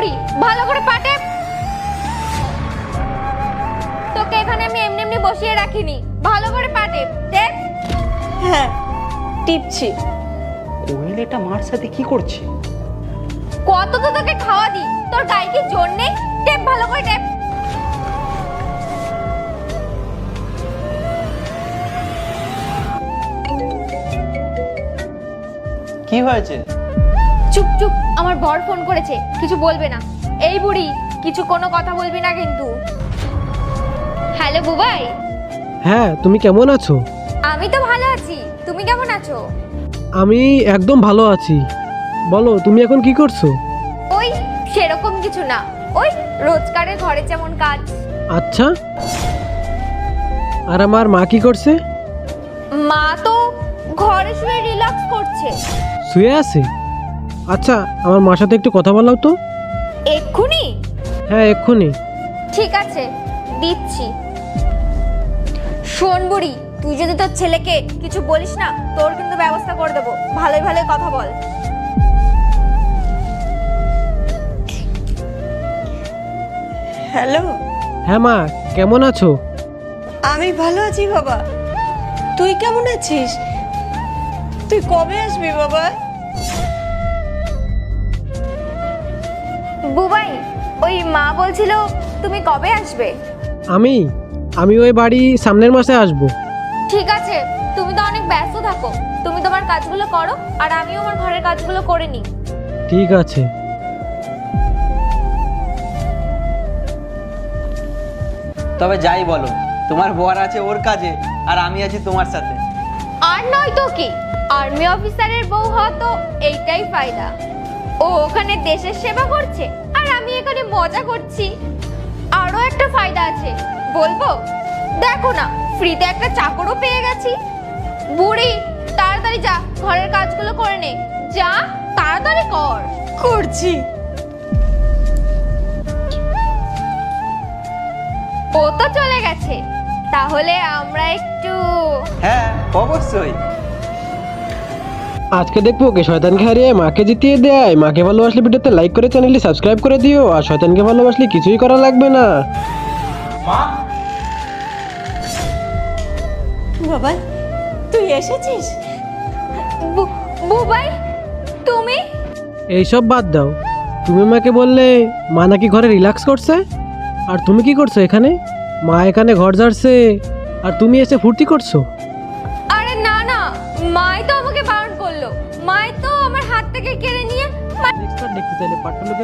বুড়ি ভালো করে পাটে। তোকে এখানে আমি এমনি এমনি বসিয়ে রাখিনি, ভালো করে পাটে দেখ। হ্যাঁ টিপছি। কোয়েল এটা মার সাথে কি করছে? কত তো তোকে খাওয়া দি, তোর গায়ে কি জোর নেই? টেপ ভালো করে টেপ। কি হয়েছে? চুপ চুপ, আমার বর ফোন করেছে, কিছু বলবে না। এই বুড়ি কিছু কোনো কথা বলবি না কিন্তু। হ্যালো বুবাই। হ্যাঁ, তুমি কেমন আছো? আমি তো ভালো আছি, তুমি কেমন আছো? আমি একদম ভালো আছি। বলো, তুমি এখন কি করছো? ওই সেরকম কিছু না, ওই রোজকারের ঘরে যেমন কাজ। আচ্ছা, আর আমার মা কি করছে? মা তো ঘরে শুয়ে রিল্যাক্স করছে। শুয়ে আছে? আচ্ছা, আমার মার সাথে একটু কথা বলাও তো। এক্ষুনি? হ্যাঁ, এক্ষুনি। ঠিক আছে, দিচ্ছি। শোন বুড়ি, তুই যদি তোর ছেলেকে কিছু বলিস না, তোর কিন্তু ব্যবস্থা করে দেবো। ভালোই ভালোই কথা বল। হ্যালো, হ্যাঁ মা, কেমন আছো? আমি ভালো আছি বাবা। তুই কেমন আছিস? তুই কবে আসবি বাবা? বুবাই, ওই মা বলছিল তুমি কবে আসবে। আমি ওই বাড়ি সামনের মাসে আসবো। ঠিক আছে, তুমি তো অনেক ব্যস্ত থাকো, তুমি তোমার কাজগুলো করো আর আমিও আমার ঘরের কাজগুলো করে নিই। ঠিক আছে। তবে যাই বলো, তোমার বর আছে ওর কাজে আর আমি আছি তোমার সাথে। আর নয় তো কি, আর্মি অফিসারের বউ হওয়া তো এইটাই ফায়দা। ও ওখানে দেশের সেবা করছে আর আমি এখানে মজা করছি। আরো একটা ফায়দা আছে, বলবো? দেখো না, ফ্রিতে একটা চাকরও পেয়ে গেছি। বুড়ি তাড়াতাড়ি যা, ঘরের কাজগুলো করে নে। যা, তাড়াতাড়ি কর। করছি। ও তো চলে গেছে, তাহলে আমরা একটু। হ্যাঁ অবশ্যই। আজকে দেখবো কে শয়তানকে হারিয়ে মাকে জিতিয়ে দেয়। মাকে ভালোবাসলে ভিডিওতে লাইক করে চ্যানেলটি সাবস্ক্রাইব করে দিও, আর শয়তানকে ভালোবাসলে কিছুই করা লাগবে না। বাবা, তুই এসেছিস? বুবাই, তুমি? এইসব বাদ দাও। তুমি মাকে বললে মা নাকি ঘরে রিল্যাক্স করছে, আর তুমি কি করছো এখানে? মা এখানে ঘর ঝাড়ছে আর তুমি এসে ফুর্তি করছো। আরে না না, মাই তো আমাকে বারণ করলো। মাই তো আমার হাত থেকে কেড়ে নিয়ে নেক্সট পার্ট দেখতে চাইলে পার্ট 2